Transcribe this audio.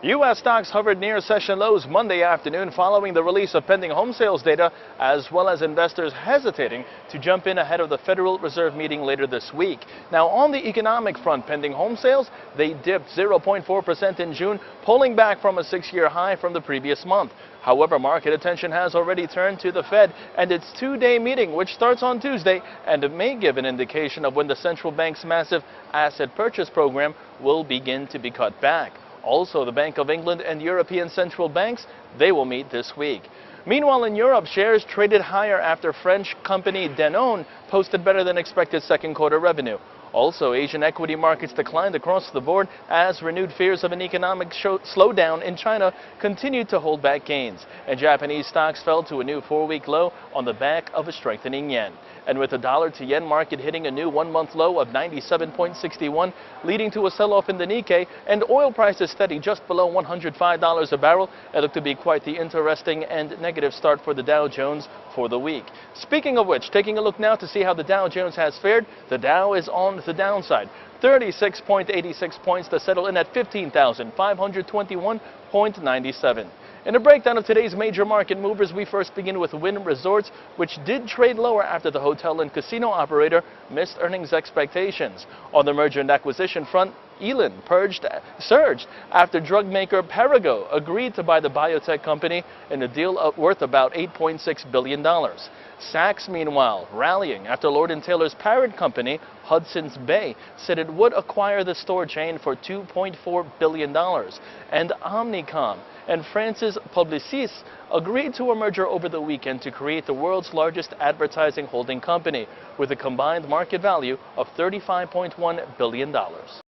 U.S. stocks hovered near session lows Monday afternoon following the release of pending home sales data, as well as investors hesitating to jump in ahead of the Federal Reserve meeting later this week. Now, on the economic front, pending home sales, they dipped 0.4% in June, pulling back from a 6-year high from the previous month. However, market attention has already turned to the Fed and its two-day meeting, which starts on Tuesday, and it may give an indication of when the central bank's massive asset purchase program will begin to be cut back. Also, the Bank of England and European central banks, they will meet this week. Meanwhile, in Europe, shares traded higher after French company Danone posted better than expected second quarter revenue. Also, Asian equity markets declined across the board as renewed fears of an economic slowdown in China continued to hold back gains. And Japanese stocks fell to a new 4-week low on the back of a strengthening yen. And with the dollar to yen market hitting a new 1-month low of 97.61, leading to a sell-off in the Nikkei, and oil prices steady just below $105 a barrel, it looked to be quite the interesting and negative start for the Dow Jones for the week. Speaking of which, taking a look now to see how the Dow Jones has fared, the Dow is on the downside. 36.86 points to settle in at 15,521.97. In a breakdown of today's major market movers, we first begin with Wynn Resorts, which did trade lower after the hotel and casino operator missed earnings expectations. On the merger and acquisition front, Elin surged after drug maker Perrigo agreed to buy the biotech company in a deal worth about $8.6 billion. Saks, meanwhile, rallying after Lord & Taylor's parent company, Hudson's Bay, said it would acquire the store chain for $2.4 billion. And Omnicom and France's Publicis agreed to a merger over the weekend to create the world's largest advertising holding company with a combined market value of $35.1 billion.